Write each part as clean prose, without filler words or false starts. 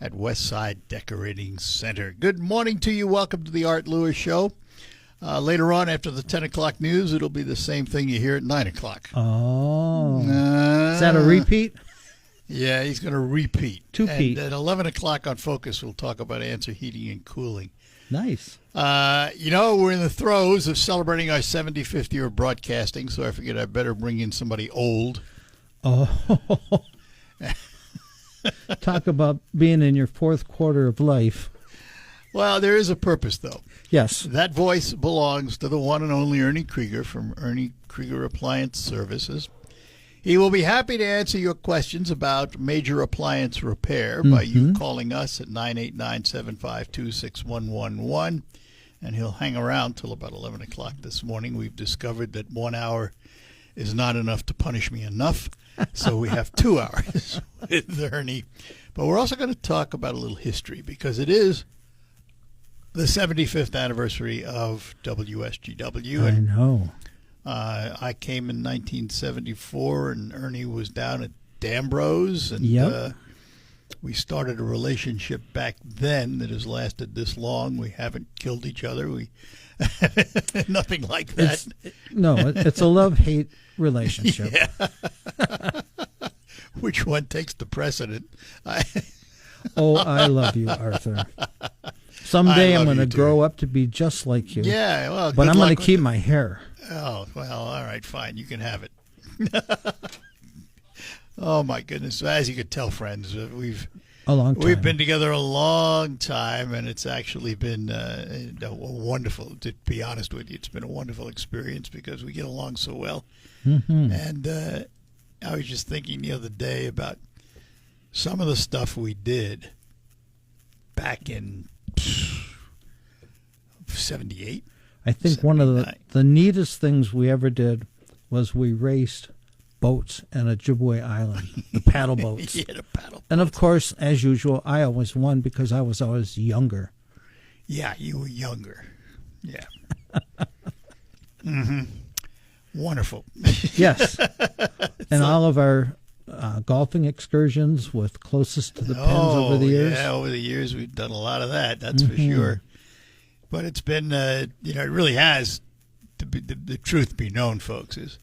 at Westside Decorating Center. Good morning to you. Welcome to the Art Lewis Show. Later on, after the 10 o'clock news, it'll be the same thing you hear at 9 o'clock. Oh. Is that a repeat? Yeah, he's going to repeat. Two-peat. And at 11 o'clock on Focus, we'll talk about answer heating and cooling. Nice. We're in the throes of celebrating our 75th year of broadcasting, so I figured I better bring in somebody old. Oh. Talk about being in your fourth quarter of life. Well, there is a purpose, though. Yes. That voice belongs to the one and only Ernie Krieger from Ernie Krieger Appliance Services. He will be happy to answer your questions about major appliance repair by you calling us at 989-752-6111. And he'll hang around till about 11 o'clock this morning. We've discovered that 1 hour is not enough to punish me enough. So we have 2 hours with Ernie. But we're also going to talk about a little history because it is the 75th anniversary of WSGW. I know. I came in 1974, and Ernie was down at Dambros, and we started a relationship back then that has lasted this long. We haven't killed each other. We nothing like that. It's a love-hate relationship. Yeah. Which one takes the precedent? I love you, Arthur. Someday I'm going to grow up to be just like you. Yeah, well, but I'm going to keep my hair. Oh, well, all right, fine. You can have it. Oh, my goodness. As you could tell, friends, we've been together a long time, and it's actually been wonderful, to be honest with you. It's been a wonderful experience because we get along so well. Mm-hmm. And I was just thinking the other day about some of the stuff we did back in 78. I think 79. One of the neatest things we ever did was we raced boats on Ojibwe Island, the paddle boats. Yeah, the paddle boats. And, of course, as usual, I always won because I was always younger. Yeah, you were younger. Yeah. Mm-hmm. Wonderful. Yes. And all of our golfing excursions with closest to the pins over the years. Yeah, over the years we've done a lot of that, that's for sure. But it's been, it really has, the truth be known, folks, is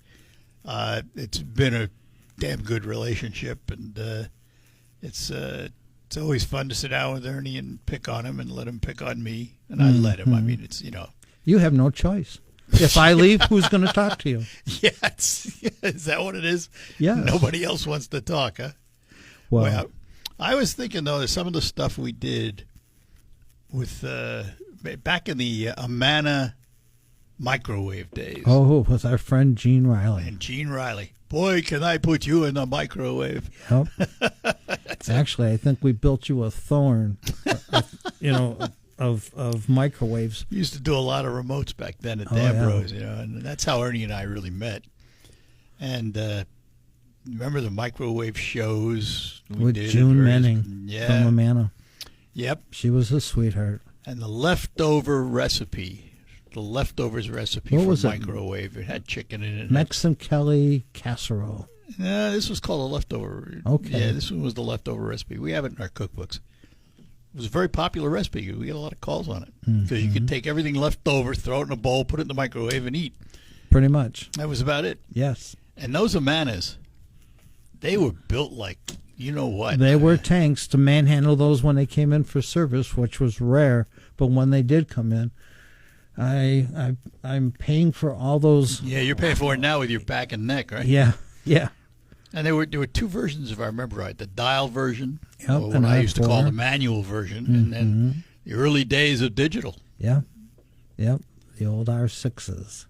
it's been a damn good relationship, and it's always fun to sit down with Ernie and pick on him and let him pick on me, and I let him. I mean, it's, You have no choice. If I leave, who's going to talk to you? Yeah, is that what it is? Yeah. Nobody else wants to talk, huh? Well, I was thinking, though, that some of the stuff we did with back in the Amana microwave days. Oh, with our friend Gene Riley. And Gene Riley. Boy, can I put you in the microwave. Yep. Actually, I think we built you a thorn, of microwaves. We used to do a lot of remotes back then at Dambros, and that's how Ernie and I really met. And remember the microwave shows we with did June Menning from Amana. Yep. She was a sweetheart. And the leftovers recipe for microwave. It had chicken in it. Mexican casserole. This was called a leftover. Okay. Yeah, this one was the leftover recipe. We have it in our cookbooks. It was a very popular recipe. We get a lot of calls on it because you could take everything left over, throw it in a bowl, put it in the microwave, and eat. Pretty much. That was about it. Yes. And those Amanas, they were built like, you know what? They were tanks to manhandle those when they came in for service, which was rare. But when they did come in, I'm paying for all those. Yeah, you're paying for it now with your back and neck, right? Yeah. And there were two versions, if I remember right. The dial version, or what I used to call the manual version, and then the early days of digital. Yeah. Yep. The old R6s.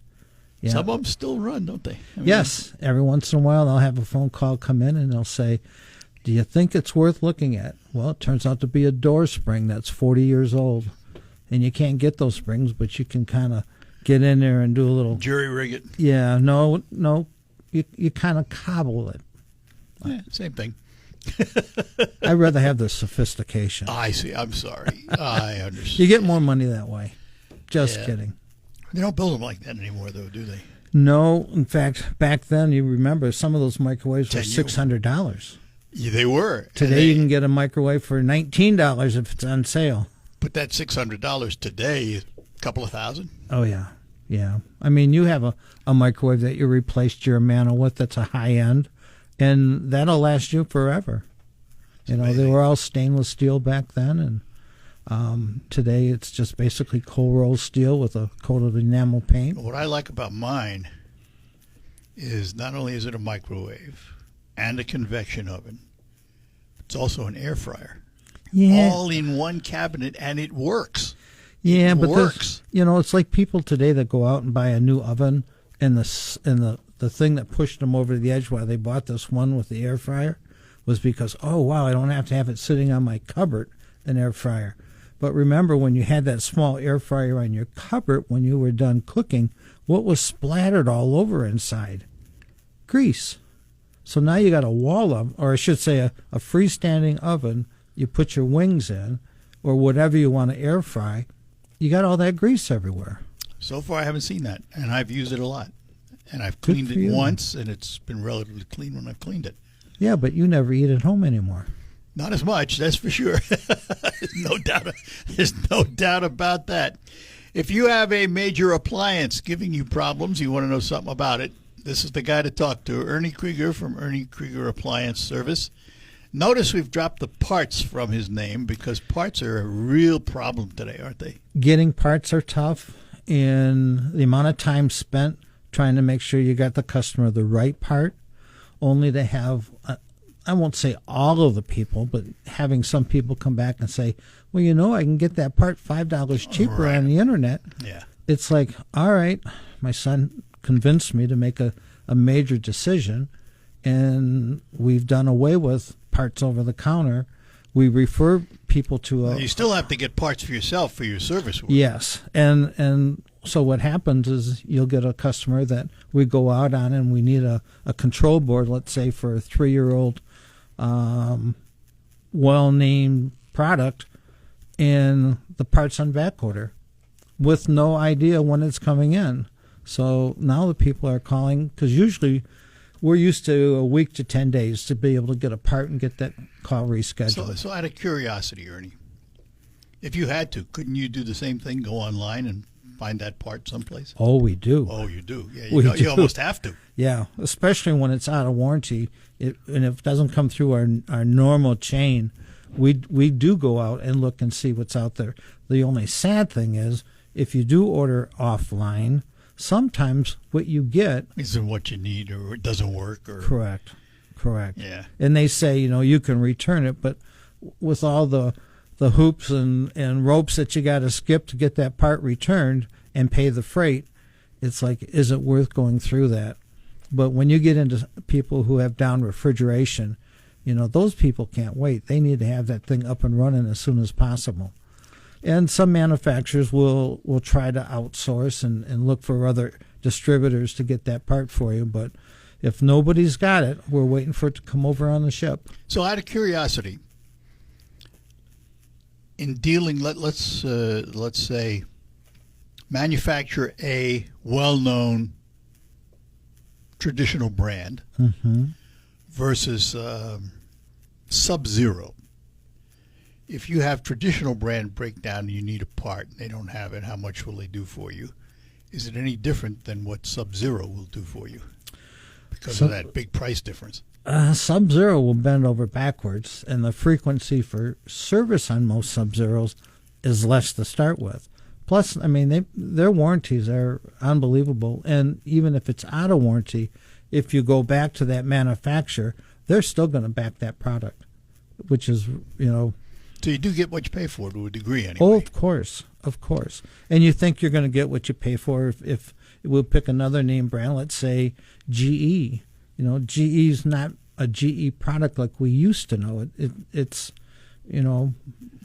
Yeah. Some of them still run, don't they? Yes. Every once in a while, I'll have a phone call come in, and they'll say, do you think it's worth looking at? Well, it turns out to be a door spring that's 40 years old. And you can't get those springs, but you can kind of get in there and do a little... Jury rig it. Yeah, no. You kind of cobble it. Yeah, same thing. I'd rather have the sophistication. I see. I'm sorry. I understand. You get more money that way. Just kidding. They don't build them like that anymore, though, do they? No. In fact, back then, you remember, some of those microwaves were $600. Yeah, they were. Today you can get a microwave for $19 if it's on sale. But that $600 today is a couple of thousand. Oh, yeah. Yeah. I mean, you have a microwave that you replaced your Amana with that's a high-end, and that'll last you forever. You know, they were all stainless steel back then, and today it's just basically cold-rolled steel with a coat of enamel paint. What I like about mine is not only is it a microwave and a convection oven, it's also an air fryer. Yeah. All in one cabinet, and it works. Yeah, it but works. You know, it's like people today that go out and buy a new oven, and the thing that pushed them over the edge while they bought this one with the air fryer was because, oh, wow, I don't have to have it sitting on my cupboard, an air fryer. But remember, when you had that small air fryer on your cupboard, when you were done cooking, what was splattered all over inside? Grease. So now you got a wall oven, or I should say a freestanding oven you put your wings in, or whatever you want to air fry, you got all that grease everywhere. So far, I haven't seen that, and I've used it a lot. And I've cleaned it once, and it's been relatively clean when I've cleaned it. Yeah, but you never eat at home anymore. Not as much, that's for sure. There's no doubt about that. If you have a major appliance giving you problems, you want to know something about it, this is the guy to talk to, Ernie Krieger from Ernie Krieger Appliance Service. Notice we've dropped the parts from his name because parts are a real problem today, aren't they? Getting parts are tough, and the amount of time spent trying to make sure you got the customer the right part, only to have, I won't say all of the people, but having some people come back and say, well, you know, I can get that part $5 cheaper on the internet. Yeah. It's like, all right, my son convinced me to make a major decision, and we've done away with parts over the counter. We refer people to you still have to get parts for yourself for your service work. Yes, and so what happens is you'll get a customer that we go out on, and we need a control board, let's say for a 3-year-old well-named product, and the part's on back order with no idea when it's coming in. So now the people are calling, because usually we're used to a week to 10 days to be able to get a part and get that call rescheduled. So out of curiosity, Ernie, if you had to, couldn't you do the same thing, go online and find that part someplace? Oh, we do. Oh, you do? Yeah, You almost have to. Yeah, especially when it's out of warranty. And if it doesn't come through our normal chain, we do go out and look and see what's out there. The only sad thing is, if you do order offline, sometimes what you get isn't what you need, or it doesn't work. Or Correct. Yeah. And they say, you can return it, but with all the hoops and ropes that you got to skip to get that part returned and pay the freight, it's like, is it worth going through that? But when you get into people who have down refrigeration, those people can't wait. They need to have that thing up and running as soon as possible. And some manufacturers will try to outsource and look for other distributors to get that part for you. But if nobody's got it, we're waiting for it to come over on the ship. So out of curiosity, in dealing, let's say, manufacture a well-known traditional brand versus Sub-Zero. If you have traditional brand breakdown and you need a part and they don't have it, how much will they do for you? Is it any different than what Sub-Zero will do for you because of that big price difference? Sub-Zero will bend over backwards, and the frequency for service on most Sub-Zeros is less to start with. Plus, I mean, their warranties are unbelievable, and even if it's out of warranty, if you go back to that manufacturer, they're still going to back that product, which is, So you do get what you pay for to a degree, anyway. Oh, of course. And you think you're going to get what you pay for if we'll pick another name brand, let's say GE. GE's not a GE product like we used to know. It's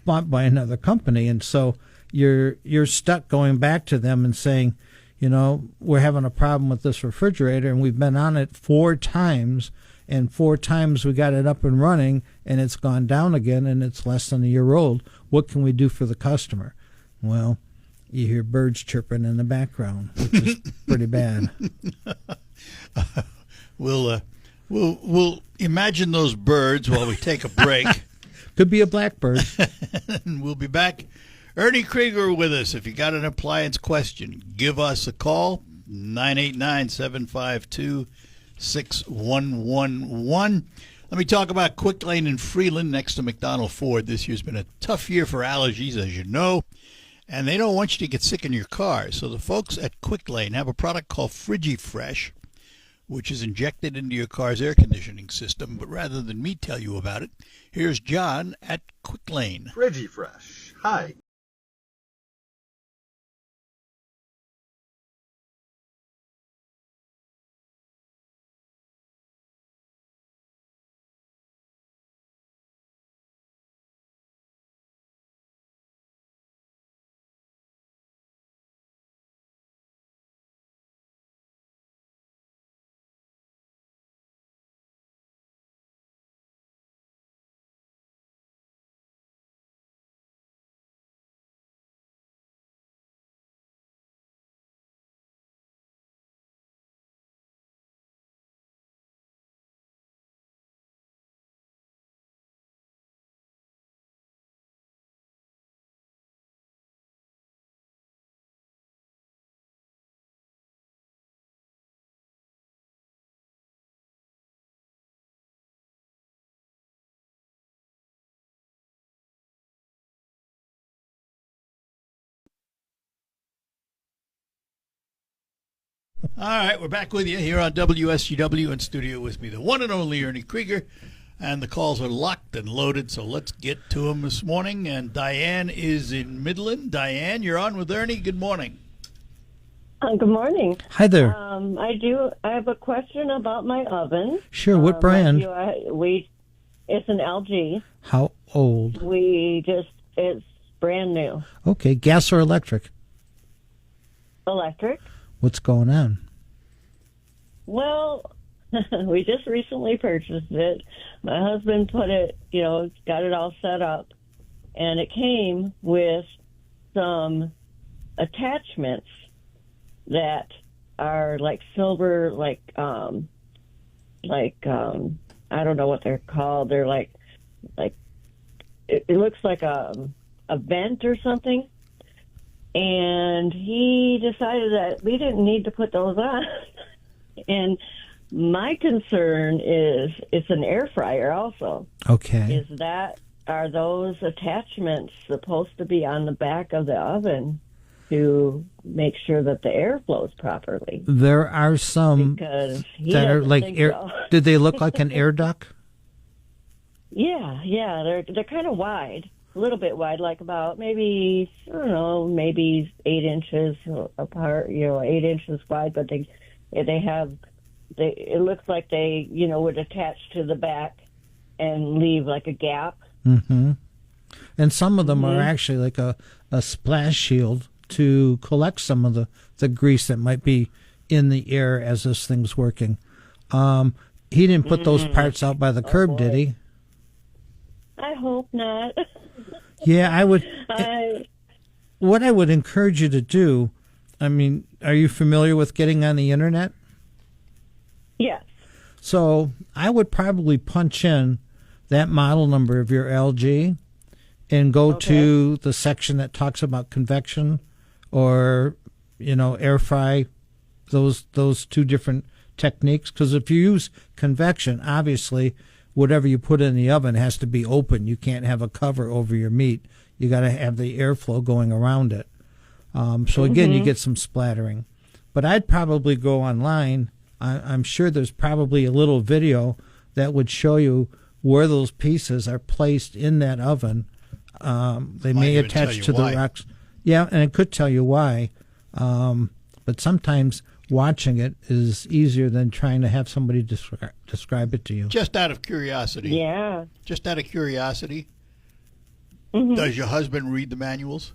bought by another company, and so you're stuck going back to them and saying, we're having a problem with this refrigerator, and we've been on it 4 times. And 4 times we got it up and running, and it's gone down again, and it's less than a year old. What can we do for the customer? Well, you hear birds chirping in the background, which is pretty bad. We'll imagine those birds while we take a break. Could be a blackbird. And we'll be back. Ernie Krieger with us. If you got an appliance question, give us a call, 989-752-6111. Let me talk about Quick Lane in Freeland next to McDonald Ford. This year's been a tough year for allergies, as you know, and they don't want you to get sick in your car. So the folks at Quick Lane have a product called FrigiFresh, which is injected into your car's air conditioning system. But rather than me tell you about it, here's John at Quick Lane. FrigiFresh. Hi. All right, we're back with you here on WSGW. In studio with me, the one and only Ernie Krieger. And the calls are locked and loaded, so let's get to them this morning. And Diane is in Midland. Diane, you're on with Ernie. Good morning. Good morning. Hi there. I have a question about my oven. Sure, what brand? It's an LG. How old? It's brand new. Okay, gas or electric? Electric. What's going on? Well, we just recently purchased it. My husband got it all set up, and it came with some attachments that are like silver, I don't know what they're called. They're like it looks like a vent or something. And he decided that we didn't need to put those on. And my concern is it's an air fryer also. Okay. Are those attachments supposed to be on the back of the oven to make sure that the air flows properly? There are some that are like air. So. Did they look like an air duct? Yeah, they're kind of wide. A little bit wide, like about maybe 8 inches apart, 8 inches wide, but it looks like they, would attach to the back and leave like a gap. Mm-hmm. And some of them are actually like a splash shield to collect some of the grease that might be in the air as this thing's working. He didn't put those parts out by the curb, did he? I hope not. Yeah, I would. What I would encourage you to do, are you familiar with getting on the internet? Yes. So I would probably punch in that model number of your LG and go to the section that talks about convection or, air fry, those two different techniques. Because if you use convection, obviously, whatever you put in the oven has to be open. You can't have a cover over your meat. You got to have the airflow going around it. So again, you get some splattering. But I'd probably go online. I'm sure there's probably a little video that would show you where those pieces are placed in that oven. They may attach to the rocks. Yeah, and it could tell you why. But sometimes watching it is easier than trying to have somebody describe it to you. Just out of curiosity. Yeah. Just out of curiosity. Does your husband read the manuals?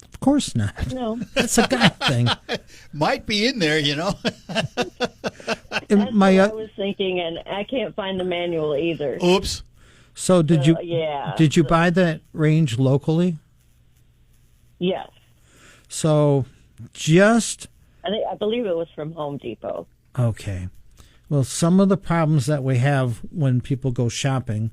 Of course not. No. That's a guy thing. Might be in there, That's what I was thinking, and I can't find the manual either. Oops. So did you buy that range locally? Yes. So I believe it was from Home Depot. Okay. Well, some of the problems that we have when people go shopping,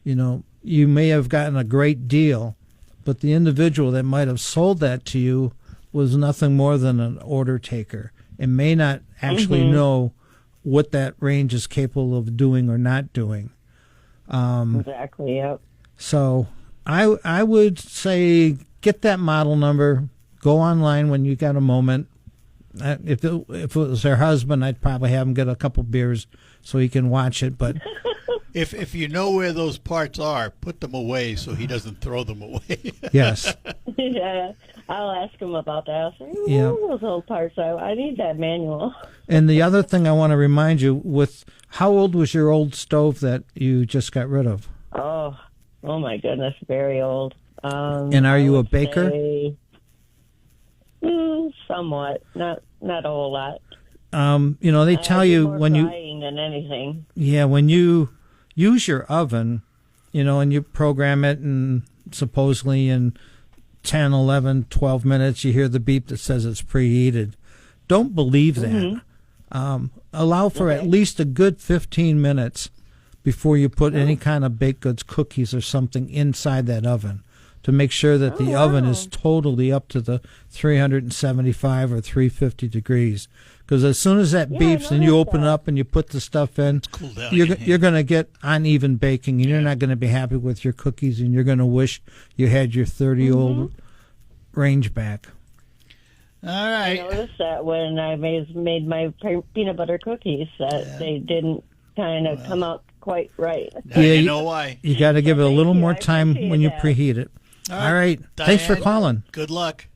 you may have gotten a great deal, but the individual that might have sold that to you was nothing more than an order taker and may not actually know what that range is capable of doing or not doing. Exactly, yep. So I would say get that model number, go online when you got a moment. If it was her husband, I'd probably have him get a couple beers so he can watch it. But if you know where those parts are, put them away so he doesn't throw them away. Yes. Yeah, I'll ask him about that. I'll say, where are those old parts? I need that manual. And the other thing I want to remind you, with how old was your old stove that you just got rid of? Oh my goodness, very old. And are you a baker? Somewhat, not a whole lot. They tell you when you frying than anything. Yeah, when you use your oven, and you program it, and supposedly in 10, 11, 12 minutes you hear the beep that says it's preheated. Don't believe that. Allow for at least a good 15 minutes before you put any kind of baked goods, cookies, or something inside that oven, to make sure that the oven is totally up to the 375 or 350 degrees. Because as soon as that beeps and you open it up and you put the stuff in, you're going to get uneven baking, and you're not going to be happy with your cookies, and you're going to wish you had your 30-old range back. All right. I noticed that when I made my peanut butter cookies, that they didn't kind of come out quite right. Now you know why. You got to give it a little more time when you preheat it. All right. Diane, thanks for calling. Good luck.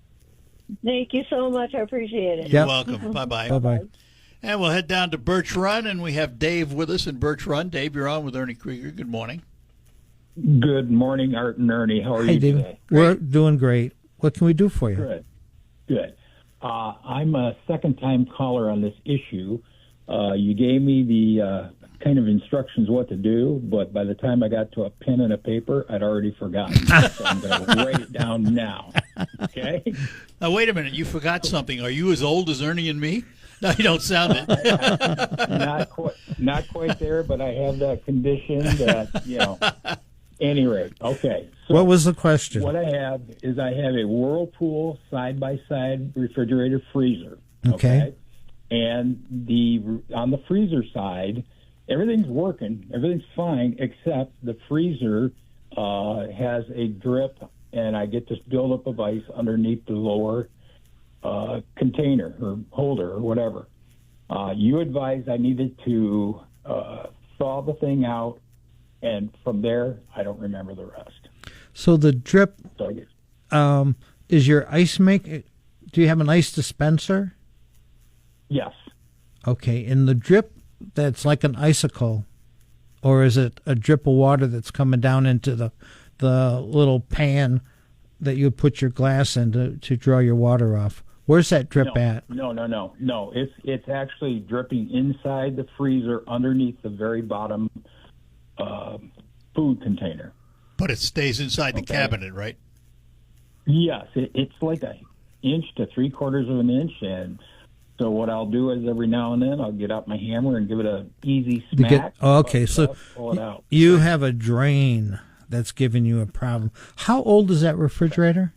Thank you so much. I appreciate it. You're welcome. Bye-bye. Bye-bye. And we'll head down to Birch Run, and we have Dave with us in Birch Run. Dave, you're on with Ernie Krieger. Good morning. Good morning, Art and Ernie. How are you David. today? We're doing great. What can we do for you? Good. I'm a second-time caller on this issue. You gave me the kind of instructions what to do, but by the time I got to a pen and a paper, I'd already forgotten. So I'm going to write it down now. Okay? Now, wait a minute. You forgot something. Are you as old as Ernie and me? No, you don't sound it. Not quite there, but I have that condition that, Anyway, okay. So what was the question? What I have is I have a Whirlpool side-by-side refrigerator freezer. Okay. And on the freezer side, everything's working, everything's fine, except the freezer has a drip, and I get this buildup of ice underneath the lower container or holder or whatever. You advised I needed to thaw the thing out, and from there, I don't remember the rest. So the drip is your ice make? Do you have an ice dispenser? Yes. Okay, and the drip, that's like an icicle, or is it a drip of water that's coming down into the little pan that you put your glass in to draw your water off? Where's that drip at? No. It's actually dripping inside the freezer underneath the very bottom food container. But it stays inside the cabinet, right? Yes, it's like an inch to 3/4 of an inch, and so what I'll do is every now and then I'll get out my hammer and give it an easy smack. So pull it out. You have a drain that's giving you a problem. How old is that refrigerator?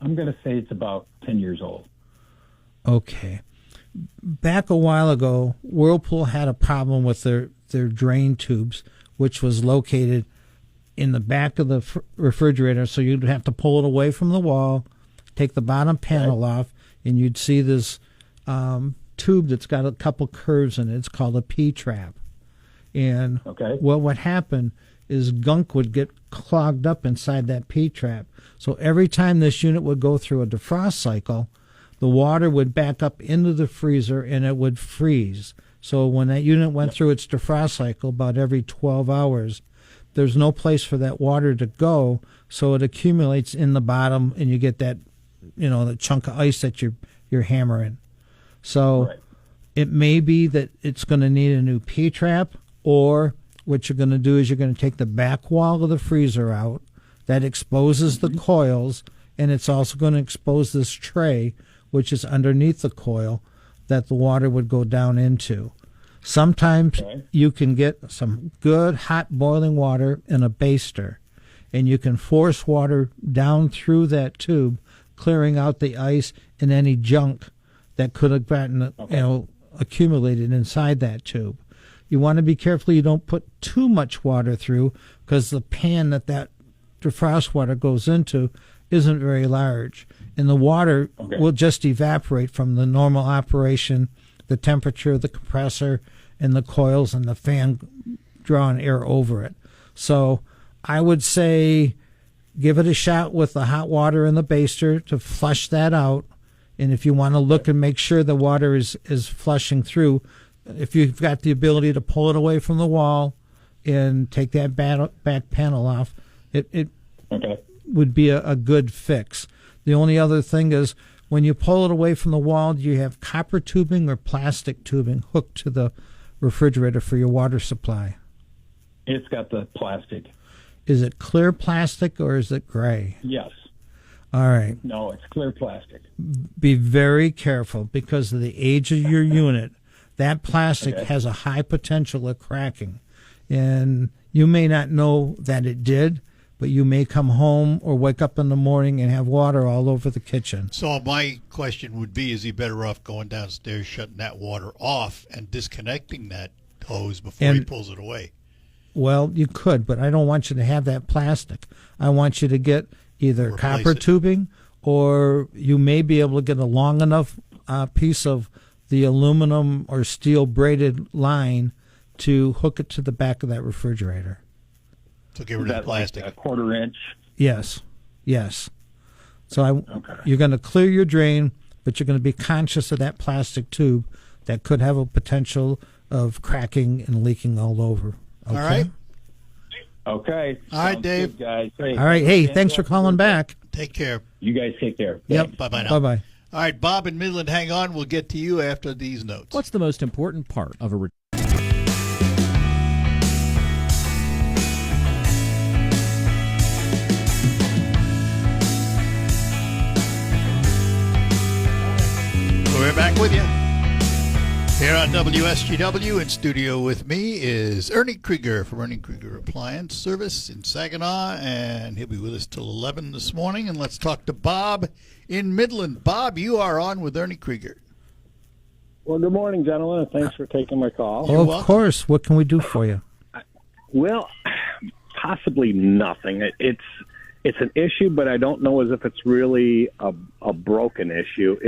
I'm going to say it's about 10 years old. Okay. Back a while ago, Whirlpool had a problem with their drain tubes, which was located in the back of the refrigerator, so you'd have to pull it away from the wall, take the bottom panel off, and you'd see this tube that's got a couple curves in it. It's called a P-trap. And what would happen is gunk would get clogged up inside that P-trap. So every time this unit would go through a defrost cycle, the water would back up into the freezer and it would freeze. So when that unit went through its defrost cycle about every 12 hours, there's no place for that water to go, so it accumulates in the bottom, and you get that, the chunk of ice that you're hammering. So it may be that it's going to need a new P-trap, or what you're going to do is you're going to take the back wall of the freezer out. That exposes the coils, and it's also going to expose this tray, which is underneath the coil. that the water would go down into. Sometimes you can get some good hot boiling water in a baster, and you can force water down through that tube, clearing out the ice and any junk that could have gotten accumulated inside that tube. You want to be careful you don't put too much water through, because the pan that defrost water goes into isn't very large, and the water will just evaporate from the normal operation, the temperature of the compressor and the coils and the fan drawing air over it. So I would say give it a shot with the hot water in the baster to flush that out. And if you want to look and make sure the water is flushing through, if you've got the ability to pull it away from the wall and take that back panel off, it would be a good fix. The only other thing is, when you pull it away from the wall, do you have copper tubing or plastic tubing hooked to the refrigerator for your water supply? It's got the plastic. Is it clear plastic or is it gray? Yes. All right. No, it's clear plastic. Be very careful, because of the age of your unit. That plastic has a high potential of cracking. And you may not know that it did, but you may come home or wake up in the morning and have water all over the kitchen. So my question would be, is he better off going downstairs, shutting that water off, and disconnecting that hose before he pulls it away? Well, you could, but I don't want you to have that plastic. I want you to get either copper tubing, or you may be able to get a long enough piece of the aluminum or steel braided line to hook it to the back of that refrigerator. So get rid of the plastic. Like a 1/4 inch? Yes. So you're going to clear your drain, but you're going to be conscious of that plastic tube that could have a potential of cracking and leaking all over. Okay? All right. Okay. All right, Dave. Good, guys. Hey, all right. Hey, thanks for calling back. Take care. You guys take care. Yep. Bye-bye now. Bye-bye. All right, Bob in Midland, hang on. We'll get to you after these notes. What's the most important part of a We're back with you here on WSGW. In studio with me is Ernie Krieger from Ernie Krieger Appliance Service in Saginaw, and he'll be with us till 11 this morning. And let's talk to Bob in Midland. Bob, you are on with Ernie Krieger. Well, good morning, gentlemen. Thanks for taking my call. Oh, of course. What can we do for you? Well, possibly nothing. It's an issue, but I don't know as if it's really a broken issue.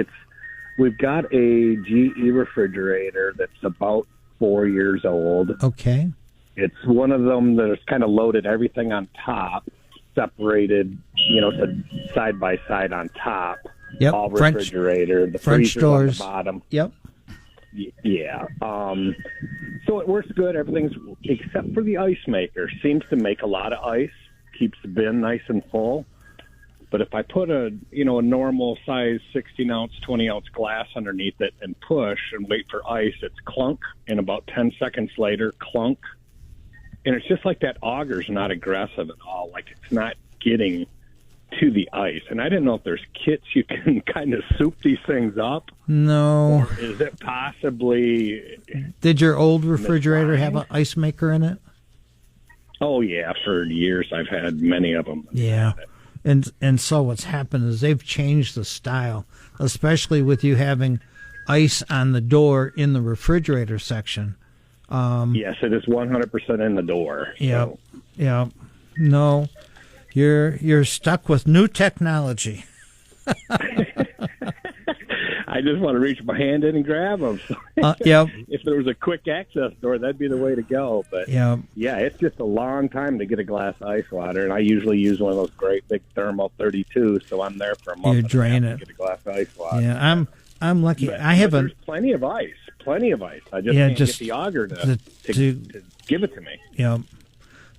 We've got a GE refrigerator that's about 4 years old. Okay. It's one of them that has kind of loaded everything on top, separated, side by side on top. Yep. All refrigerator. The French doors on the bottom. Yep. Yeah. So it works good. Everything's, except for the ice maker, seems to make a lot of ice, keeps the bin nice and full. But if I put a normal size 16-ounce, 20-ounce glass underneath it and push and wait for ice, it's clunk. And about 10 seconds later, clunk. And it's just like that auger's not aggressive at all. Like, it's not getting to the ice. And I didn't know if there's kits you can kind of soup these things up. No. Or is it possibly... Did your old refrigerator have an ice maker in it? Oh, yeah. For years, I've had many of them. Yeah. And so what's happened is they've changed the style, especially with you having ice on the door in the refrigerator section. Yes, it is 100% in the door. Yeah, so. Yeah. No, you're stuck with new technology. I just want to reach my hand in and grab them. Yep. If there was a quick access door, that'd be the way to go. But yeah, it's just a long time to get a glass of ice water, and I usually use one of those great big thermal 32, so I'm there for a month. You drain it. To get a glass of ice water. Yeah, I'm lucky. But There's plenty of ice. I just can't get the auger to give it to me. Yeah.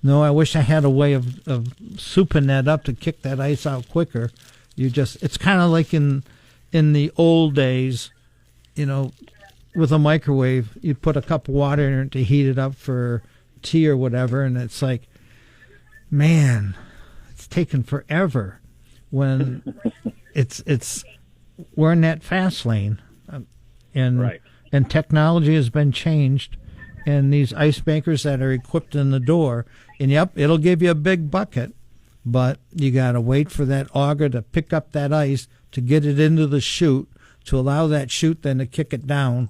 No, I wish I had a way of souping that up to kick that ice out quicker. It's kind of like in the old days, with a microwave, you put a cup of water in it to heat it up for tea or whatever, and it's like, man, it's taken forever when we're in that fast lane. and Right. and technology has been changed, and these ice makers that are equipped in the door, and yep, it'll give you a big bucket, but you got to wait for that auger to pick up that ice to get it into the chute to allow that chute then to kick it down.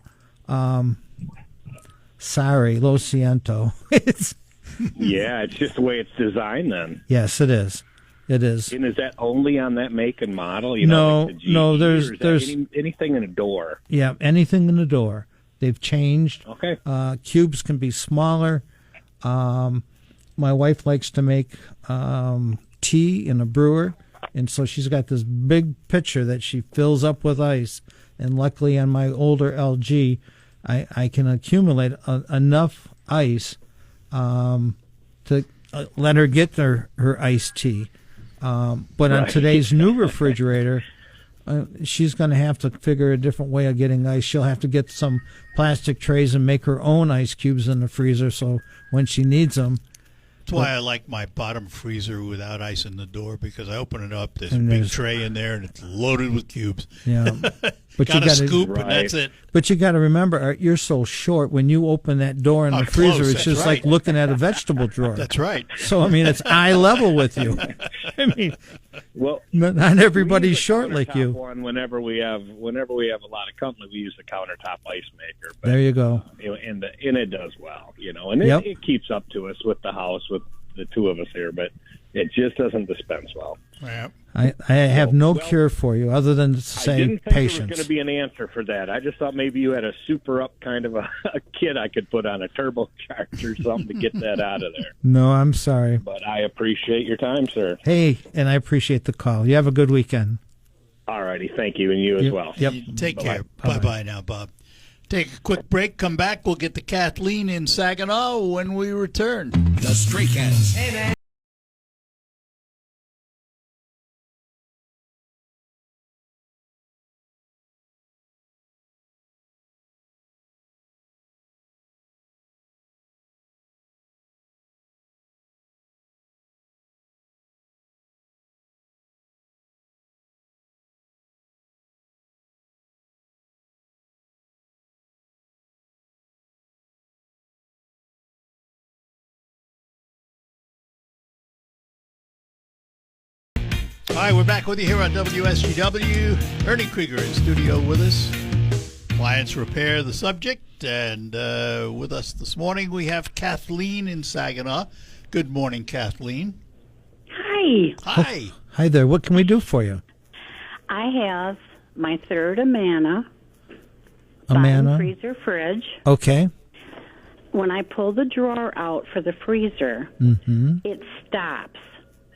Sorry, lo siento. It's It's just the way it's designed then. yes, it is. It is. And is that only on that make and model? No, like the GE, no, there's- or is that there's- anything in a door. Yeah, anything in the door. They've changed. Okay. Cubes can be smaller. My wife likes to make tea in a brewer, and so she's got this big pitcher that she fills up with ice. And luckily, on my older LG, I can accumulate enough ice to let her get her iced tea. But on today's new refrigerator, she's going to have to figure a different way of getting ice. She'll have to get some plastic trays and make her own ice cubes in the freezer, so when she needs them. That's why I like my bottom freezer without ice in the door, because I open it up, there's a And big there's- tray in there, and it's loaded with cubes. Yeah, but Got you a got scoop, Right. and that's it. But you got to remember, Art, you're so short. When you open that door in the I'm freezer, close, it's that's just like right. looking at a vegetable drawer. That's right. So I mean, it's eye level with you. I mean, Well, not everybody's we use a short like countertop you. One whenever we have a lot of company, we use the countertop ice maker. But, There you go. and it does well, and Yep. it keeps up to us with the house with the two of us here, but it just doesn't dispense well. Yeah. I have no cure for you other than to I say didn't think there was patience. going to be an answer for that. I just thought maybe you had a super up kind of a kit I could put on a turbocharger or something to get that out of there. No, I'm sorry. But I appreciate your time, sir. Hey, and I appreciate the call. You have a good weekend. All righty, thank you, and you as well. Yep. You take Bye-bye. care. Bye-bye now, Bob. Take a quick break. Come back. We'll get to Kathleen in Saginaw when we return. The Stray Cats. All right, we're back with you here on WSGW. Ernie Krieger in studio with us. Appliance repair, the subject. And with us this morning, we have Kathleen in Saginaw. Good morning, Kathleen. Hi. Hi. Hi there. What can we do for you? I have my third Amana Amana? freezer fridge. Okay. When I pull the drawer out for the freezer, Mm-hmm. it stops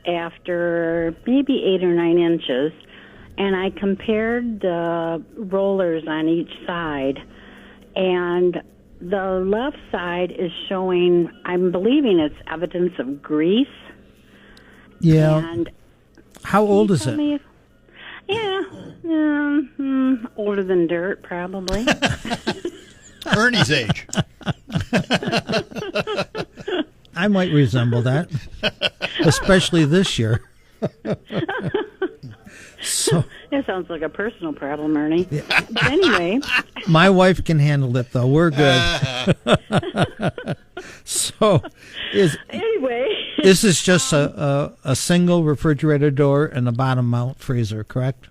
after maybe 8 or 9 inches. And I compared the rollers on each side, and the left side is showing, I'm believing it's evidence of grease. Yeah. And How old is tell it? me if- older than dirt, probably. Ernie's age. I might resemble that, especially this year. So That sounds like a personal problem, Ernie. But anyway, my wife can handle it, though. We're good. So this is just a single refrigerator door and a bottom mount freezer, correct?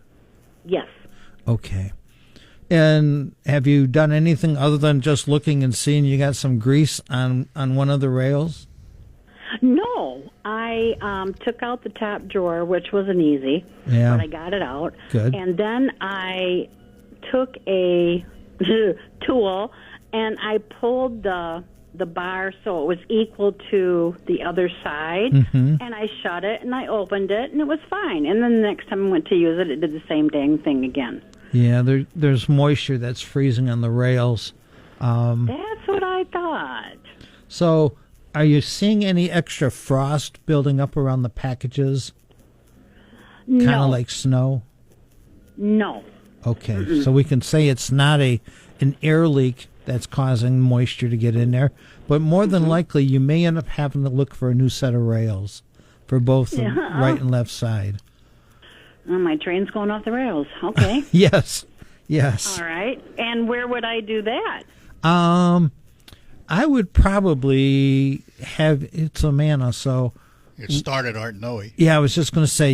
yes. Okay. And have you done anything other than just looking and seeing you got some grease on one of the rails? No, I took out the top drawer, which wasn't easy, Yeah. but I got it out. Good. And then I took a tool and I pulled the bar so it was equal to the other side, Mm-hmm. and I shut it and I opened it and it was fine. And then the next time I went to use it, it did the same dang thing again. Yeah, there's moisture that's freezing on the rails. That's what I thought. So are you seeing any extra frost building up around the packages? Kind No, of like snow? no. Okay, so we can say it's not an air leak that's causing moisture to get in there, but more than likely you may end up having to look for a new set of rails for both the right and left side. Oh, my train's going off the rails. Okay. Yes, Yes. All right. And where would I do that? I would probably have, it's Amana, so. It started Art Noe. Yeah, I was just going to say,